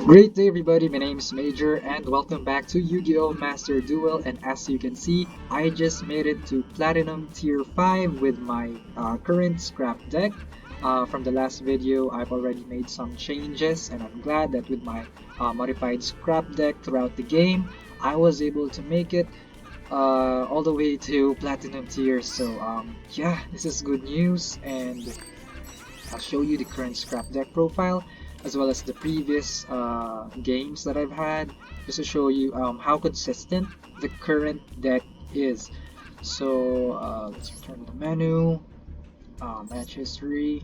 Great day everybody, my name is Major and welcome back to Yu-Gi-Oh! Master Duel, and as you can see, I just made it to Platinum Tier 5 with my current scrap deck. From the last video, I've already made some changes and I'm glad that with my modified scrap deck throughout the game, I was able to make it all the way to Platinum Tier. So yeah, this is good news, and I'll show you the current scrap deck profile as well as the previous games that I've had, just to show you how consistent the current deck is. So let's return to the menu, match history.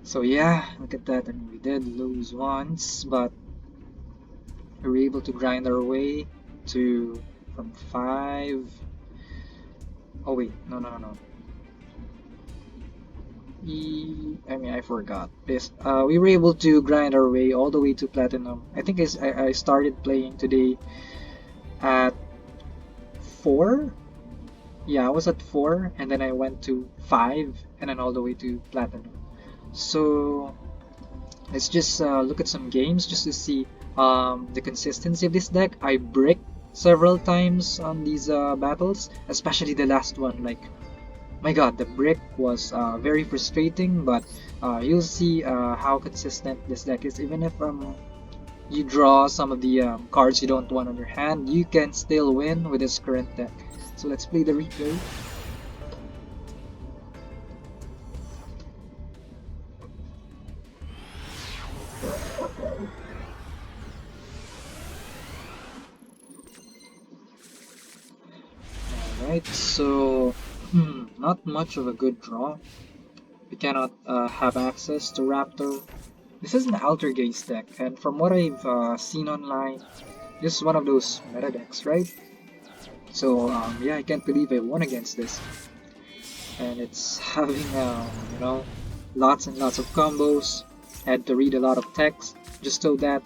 So yeah, look at that. I mean, we did lose once, but we were able to grind our way to from 5. Oh wait, no. I forgot. Yes, we were able to grind our way all the way to platinum. I think I started playing today at 4. Yeah, I was at 4, and then I went to 5, and then all the way to platinum. So let's just look at some games just to see the consistency of this deck. I bricked several times on these battles, especially the last one. Like, my god, the brick was very frustrating, but you'll see how consistent this deck is. Even if you draw some of the cards you don't want on your hand, you can still win with this current deck. So let's play the replay. Alright, so not much of a good draw. We cannot have access to Raptor. This is an Altergeist deck, and from what I've seen online, this is one of those meta decks, right? So yeah, I can't believe I won against this. And it's having lots and lots of combos. Had to read a lot of text just so that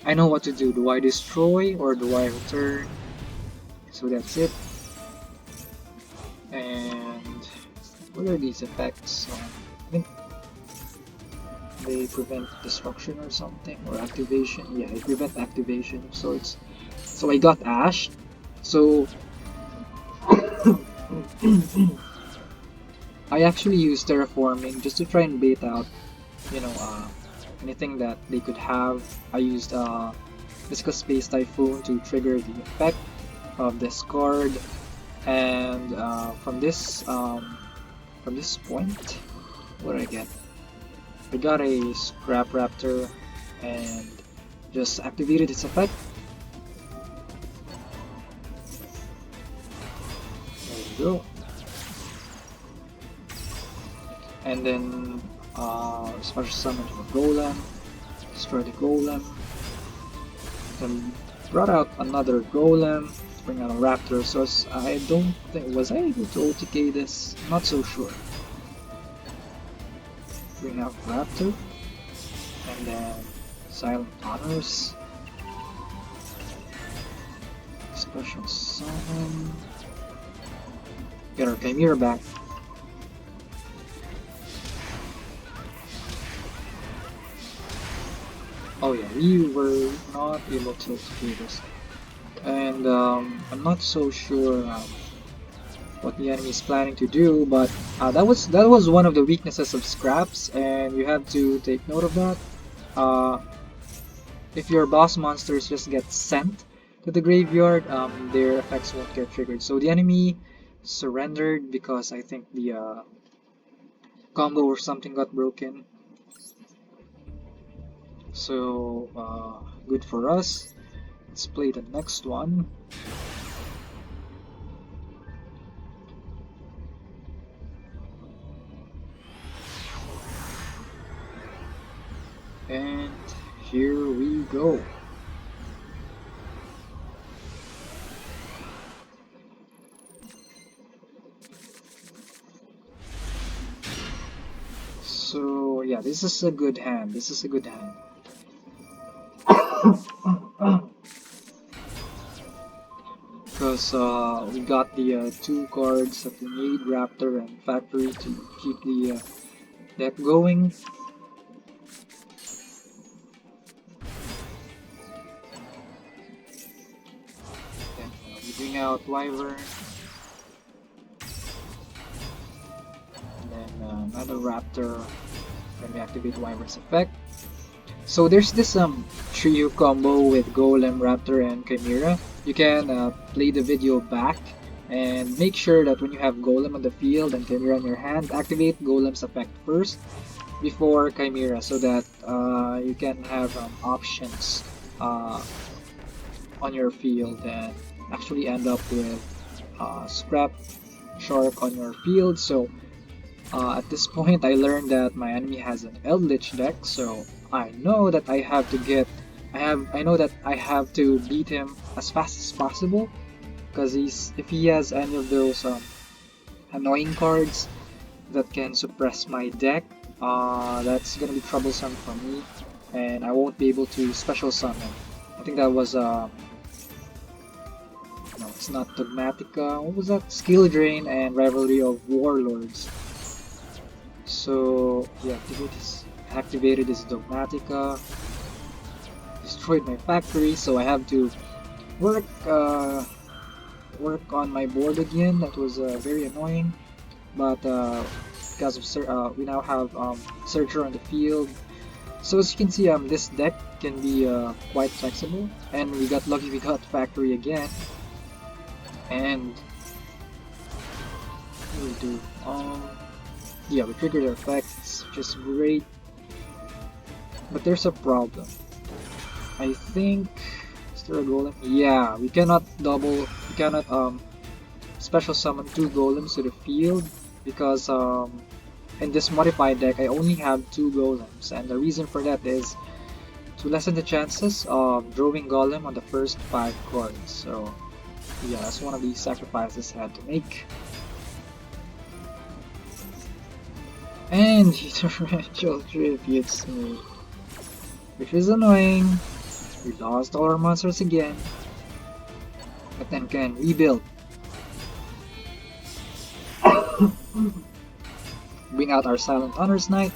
I know what to do. Do I destroy or do I return? So that's it. And what are these effects? I think they prevent destruction or something, or activation. Yeah, they prevent activation. So I got Ash. So I actually use terraforming just to try and bait out, anything that they could have. I used Physical Space Typhoon to trigger the effect of this card, and from this point, what did I get? I got a Scrap Raptor and just activated its effect. There we go. And then special summon to a golem, destroy the golem, then brought out another golem, bring out a raptor. So I don't think, was I able to OTK this? Not so sure. Bring out raptor, and then silent honors, special summon, get our Chimera back. Oh yeah, we were not able to do this, and I'm not so sure what the enemy is planning to do, but that was one of the weaknesses of scraps, and you have to take note of that. If your boss monsters just get sent to the graveyard, their effects won't get triggered. So the enemy surrendered because I think the combo or something got broken. So good for us. Let's play the next one. And here we go. So yeah, this is a good hand. This is a good hand. Because we got the 2 cards that we need, Raptor and Factory, to keep the deck going. bring out Wyvern, and then another Raptor when we activate Wyvern's effect. So there's this trio combo with Golem, Raptor, and Chimera. You can play the video back and make sure that when you have Golem on the field and Chimera in your hand, activate Golem's effect first before Chimera so that you can have options on your field and actually end up with Scrap Shark on your field. So at this point I learned that my enemy has an Eldlich deck, so I know that I know that I have to beat him as fast as possible, because if he has any of those annoying cards that can suppress my deck, that's gonna be troublesome for me, and I won't be able to special summon. I think that was no, it's not Dogmatica. What was that? Skill Drain and Rivalry of Warlords. So yeah, activated this Dogmatica. Destroyed my factory, so I have to work on my board again. That was very annoying, but because of we now have Searcher on the field, so as you can see, this deck can be quite flexible, and we got lucky. We got factory again, and what do we do? Yeah, we triggered our effects, which is great, but there's a problem. I think, is there a golem? Yeah, we cannot special summon 2 golems to the field, because in this modified deck I only have 2 golems, and the reason for that is to lessen the chances of drawing golem on the first 5 cards. So yeah, that's one of the sacrifices I had to make. And he torrential tributes me, which is annoying. We lost all our monsters again, but then can rebuild. Bring out our Silent Honors Knight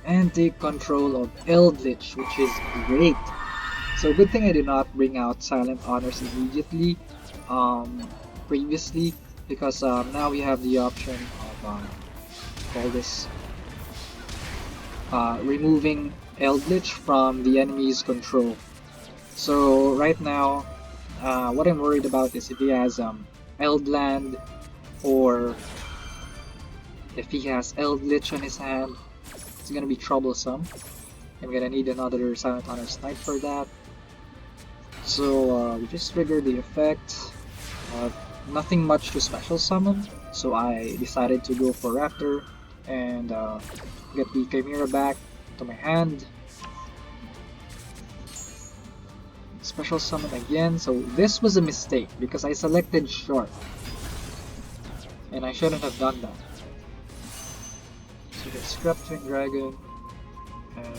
and take control of Eldlich, which is great. So good thing I did not bring out Silent Honors immediately previously, because now we have the option of call this removing Eldlich from the enemy's control. So right now, what I'm worried about is if he has Eldland, or if he has Eldlich on his hand, it's gonna be troublesome. I'm gonna need another Silent Honors Knight for that. So we just triggered the effect. Nothing much to special summon, so I decided to go for Raptor and get the Chimera back to my hand. Special summon again, so this was a mistake because I selected Shark and I shouldn't have done that. So let's scrap Twin Dragon and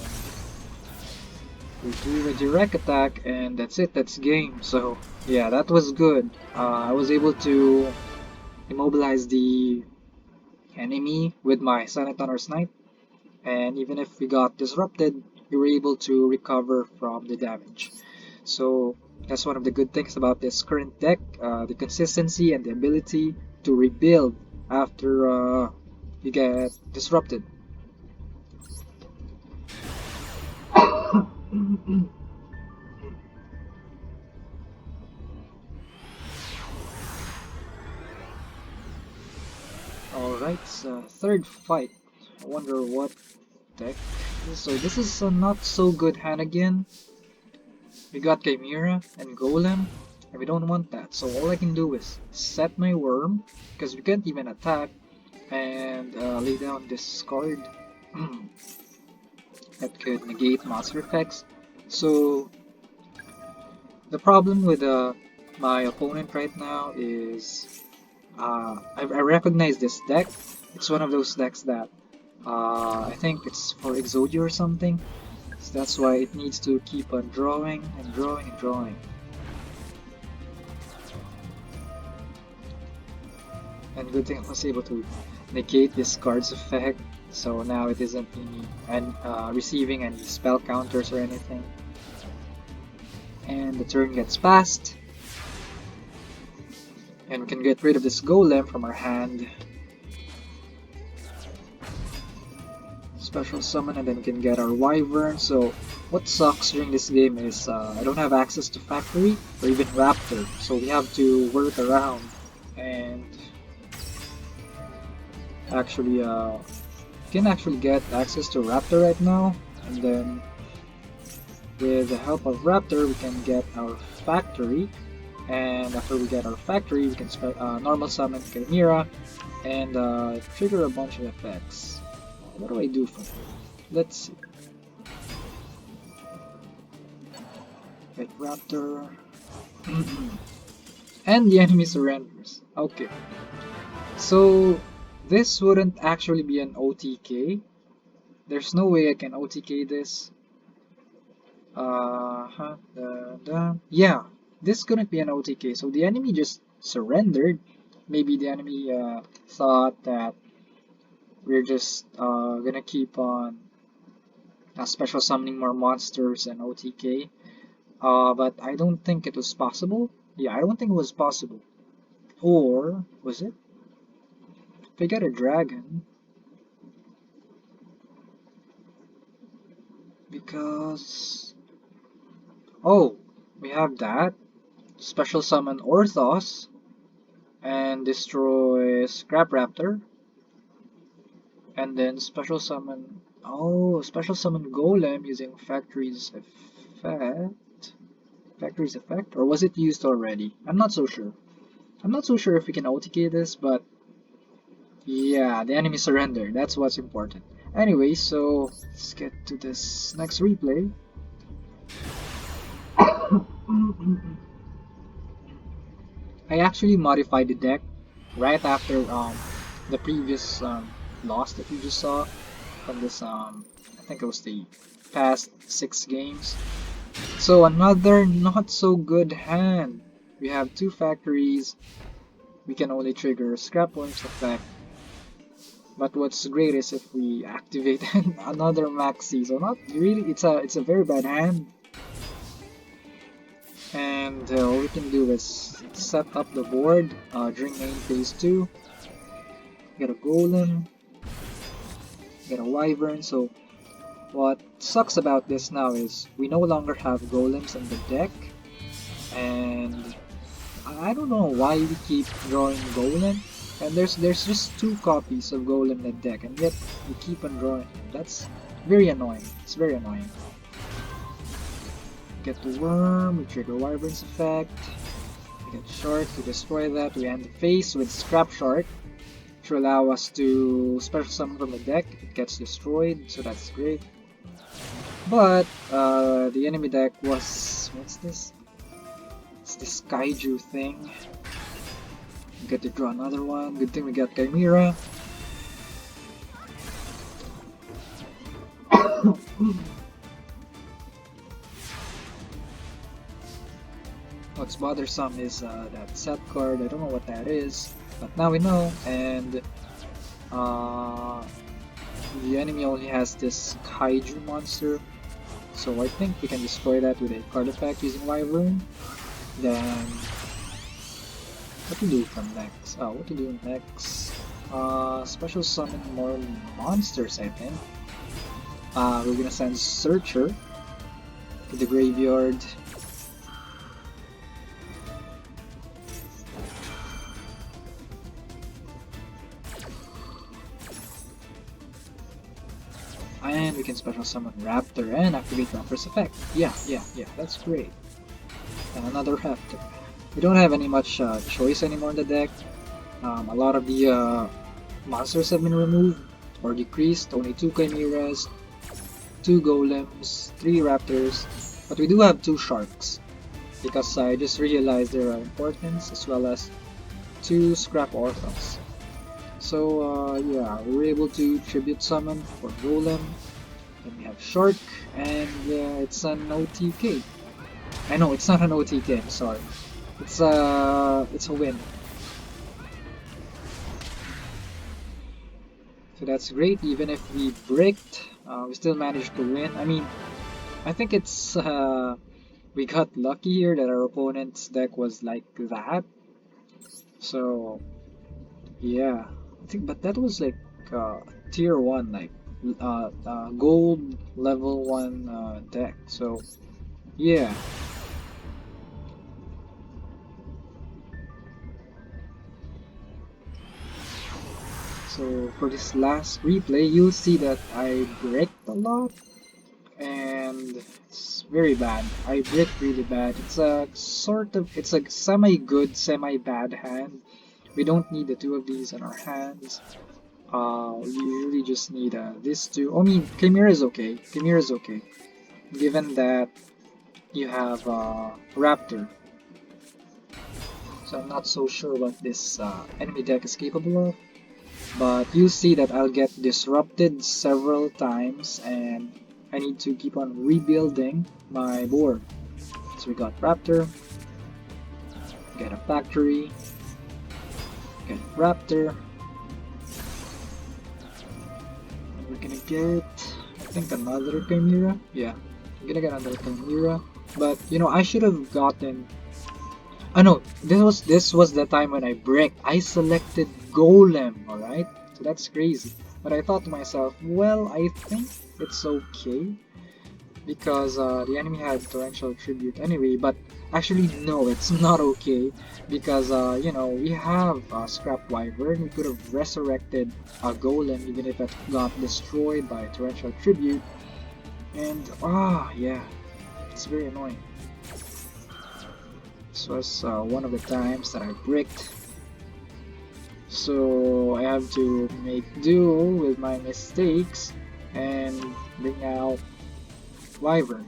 we do a direct attack, and that's it, that's game. So yeah, that was good. I was able to immobilize the enemy with my Silent Honors Knight, and even if we got disrupted, we were able to recover from the damage. So that's one of the good things about this current deck, the consistency and the ability to rebuild after you get disrupted. Alright, third fight. I wonder what deck. So this is a not so good hand again. We got Chimera and Golem, and we don't want that. So all I can do is set my Worm, because we can't even attack, and lay down this card that could negate monster effects. So the problem with my opponent right now is I recognize this deck. It's one of those decks that I think it's for Exodia or something. So that's why it needs to keep on drawing and drawing and drawing. And good thing I was able to negate this card's effect, so now it isn't receiving any spell counters or anything. And the turn gets passed. And we can get rid of this golem from our hand. Special summon, and then we can get our wyvern. So what sucks during this game is I don't have access to factory or even raptor, so we have to work around and actually can actually get access to raptor right now, and then with the help of raptor we can get our factory, and after we get our factory we can normal summon chimera and trigger a bunch of effects. What do I do from here? Let's see. Get raptor. And the enemy surrenders. Okay. So this wouldn't actually be an OTK. There's no way I can OTK this. Yeah, this couldn't be an OTK. So the enemy just surrendered. Maybe the enemy thought that we're just gonna keep on special summoning more monsters and OTK. But I don't think it was possible. Yeah, I don't think it was possible. Or was it? If I get a dragon, because oh, we have that special summon Orthos and destroy Scrap Raptor, and then special summon special summon Golem using Factory's effect, or was it used already? I'm not so sure. I'm not so sure if we can OTK this, but yeah, the enemy surrendered. That's what's important. Anyway, so let's get to this next replay. I actually modified the deck right after the previous loss that you just saw from this I think it was the past 6 games. So another not so good hand. We have 2 factories. We can only trigger Scrap Worm's effect. But what's great is if we activate another Maxi. So not really, it's a very bad hand. And all we can do is set up the board during main phase 2. Get a golem, get a wyvern. So what sucks about this now is we no longer have golems in the deck, and I don't know why we keep drawing golem. And there's just 2 copies of golem in the deck, and yet we keep on drawing. That's very annoying. It's very annoying. Get the worm, we trigger wyvern's effect. We get shark to destroy that. We end the phase with scrap shark, to allow us to special summon from the deck if it gets destroyed, so that's great. But the enemy deck was, what's this? It's this kaiju thing. We get to draw another one. Good thing we got Chimera. What's bothersome is that set card. I don't know what that is, but now we know. And the enemy only has this kaiju monster, so I think we can destroy that with a card effect using Wyvern. Then what to do from next? Oh, what to do next? Special summon more monsters, I think. We're gonna send Searcher to the graveyard. And we can special summon Raptor and activate Raptor's effect. Yeah, that's great. And another Raptor. We don't have any much choice anymore in the deck. A lot of the monsters have been removed or decreased. Only 2 Chimeras, 2 Golems, 3 Raptors. But we do have 2 Sharks, because I just realized their importance, as well as 2 Scrap Orphans. So yeah, we were able to tribute summon for Golem. Then we have Shark, and it's an OTK. I know it's not an OTK. I'm sorry. It's a win. So that's great. Even if we bricked, we still managed to win. I mean, I think it's we got lucky here that our opponent's deck was like that. So yeah, I think, but that was like tier one, like gold level one deck. So yeah. So for this last replay, you'll see that I bricked a lot, and it's very bad. I bricked really bad. It's a sort of, it's a semi-good, semi-bad hand. We don't need the two of these in our hands. We really just need these two. I mean, Chimera is okay. Chimera is okay, given that you have Raptor. So I'm not so sure what this enemy deck is capable of. But you see that I'll get disrupted several times and I need to keep on rebuilding my board. So we got Raptor, get a factory, get Raptor, and we're gonna get, I think, another Chimera. Yeah, I'm gonna get another Chimera. But you know, I should have gotten. Oh no, this was the time when I bricked. I selected Golem, alright? So that's crazy. But I thought to myself, well, I think it's okay because the enemy had torrential tribute anyway. But actually, no, it's not okay because you know, we have Scrap Wyvern. We could have resurrected a Golem even if it got destroyed by torrential tribute. And yeah, it's very annoying. This was one of the times that I bricked. So I have to make do with my mistakes and bring out Wyvern.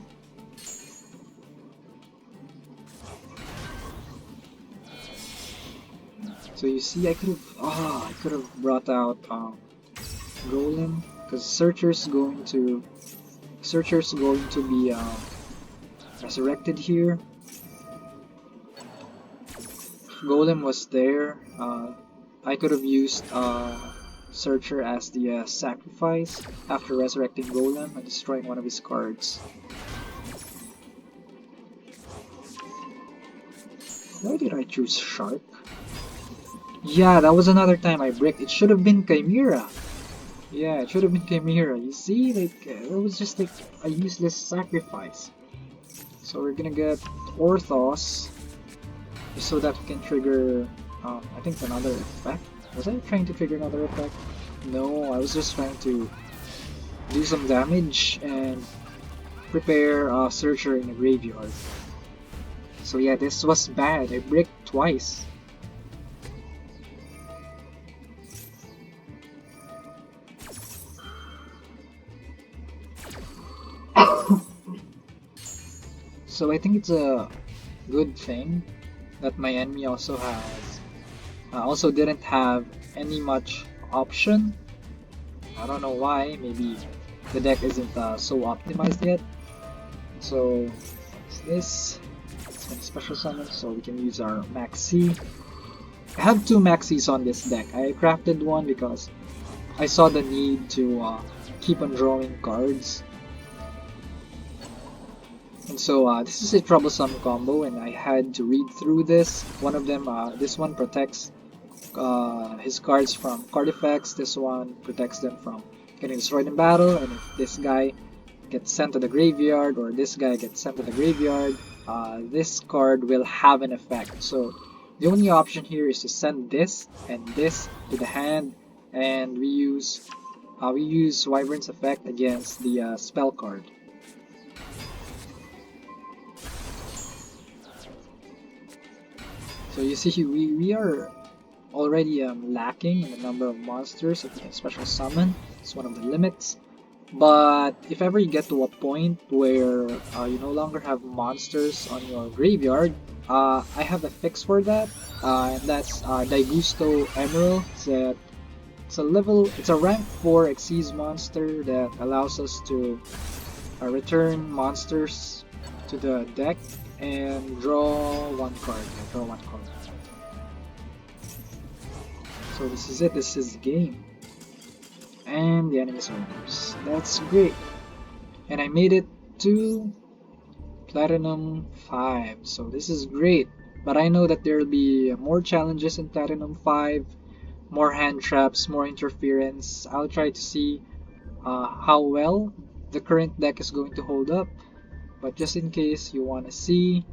So you see, I could have brought out Golem because Searcher's going to be resurrected here. Golem was there. I could have used Searcher as the sacrifice after resurrecting Golem and destroying one of his cards. Why did I choose Shark? Yeah, that was another time I bricked. It should have been Chimera. Yeah, it should have been Chimera. You see, like, it was just like a useless sacrifice. So we're gonna get Orthos so that we can trigger, I think, another effect. Was I trying to trigger another effect? No, I was just trying to do some damage and prepare a Searcher in the graveyard. So yeah, this was bad. I bricked twice. So I think it's a good thing that my enemy also didn't have any much option. I don't know why. Maybe the deck isn't so optimized yet. So what's this? It's gonna special summon, so we can use our Maxi. I have two Maxis on this deck. I crafted one because I saw the need to keep on drawing cards. And so this is a troublesome combo and I had to read through this. One of them, this one protects his cards from card effects, this one protects them from getting destroyed in battle, and if this guy gets sent to the graveyard or this guy gets sent to the graveyard, this card will have an effect. So the only option here is to send this and this to the hand, and we use Wyvern's effect against the spell card. So you see, we are already lacking in the number of monsters that we can special summon. It's one of the limits. But if ever you get to a point where you no longer have monsters on your graveyard, I have a fix for that, and that's Daigusto Emerald. It's a rank 4 Xyz monster that allows us to return monsters to the deck and draw one card. So this is it. This is the game. And the enemy surrenders. That's great. And I made it to Platinum 5. So this is great. But I know that there will be more challenges in Platinum 5, more hand traps, more interference. I'll try to see how well the current deck is going to hold up. But just in case you want to see,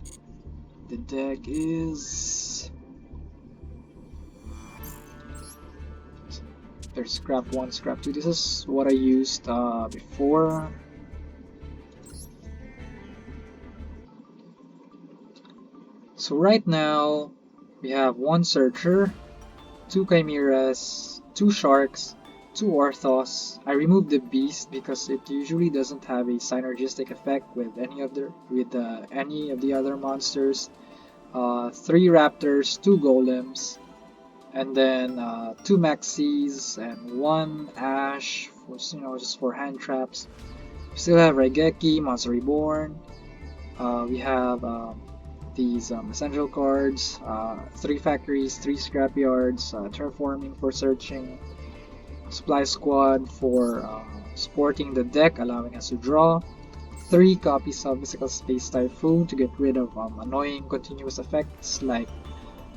the deck is... There's scrap 1, scrap 2. This is what I used before. So right now, we have 1 Searcher, 2 Chimeras, 2 Sharks, 2 Orthos. I removed the Beast because it usually doesn't have a synergistic effect with any of the other monsters. 3 Raptors, 2 Golems, and then 2 Maxis and 1 Ash for just for hand traps. We still have Raigeki, Monster Reborn. We have these essential cards, 3 factories, 3 scrapyards, terraforming for searching, supply squad for supporting the deck, allowing us to draw, 3 copies of Mystical Space Typhoon to get rid of annoying continuous effects like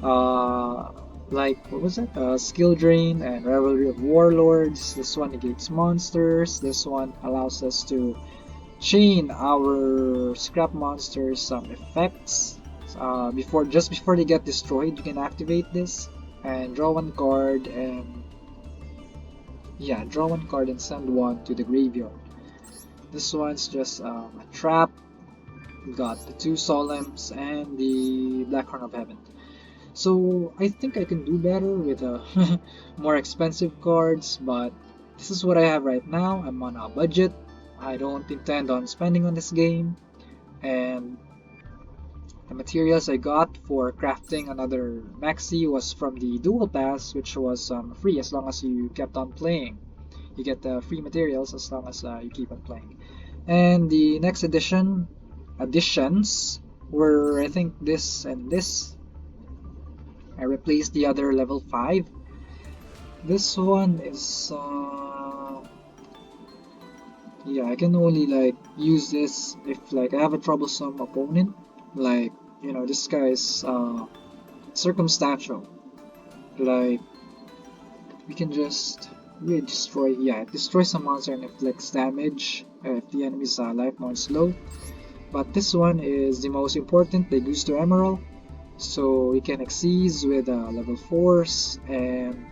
what was it? Skill Drain and Revelry of Warlords. This one negates monsters. This one allows us to chain our scrap monsters some effects. Just before they get destroyed, you can activate this and draw 1 card and draw 1 card and send 1 to the graveyard. This one's just a trap. We got the 2 Solemns and the Black Horn of Heaven. So I think I can do better with more expensive cards, but this is what I have right now. I'm on a budget. I don't intend on spending on this game, and the materials I got for crafting another Maxi was from the Duel Pass, which was free as long as you kept on playing. You get the free materials as long as you keep on playing. And the next additions were I think this and this. I replaced the other level 5. This one is I can only like use this if like I have a troublesome opponent. Like, this guy is circumstantial. Like, we can just destroy some monster and inflicts damage if the enemy's life more slow. But this one is the most important. They goose to Emerald. So we can Xyz with level 4s, and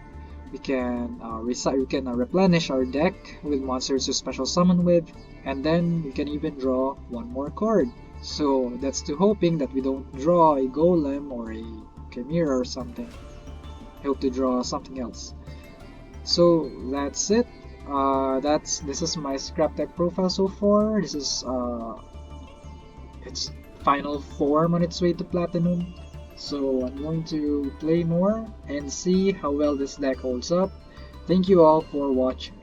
we can replenish our deck with monsters to special summon with, and then we can even draw 1 more card. So that's to hoping that we don't draw a Golem or a Chimera or something. I hope to draw something else. So that's it. This is my scrap deck profile so far. This is its final form on its way to Platinum. So I'm going to play more and see how well this deck holds up. Thank you all for watching.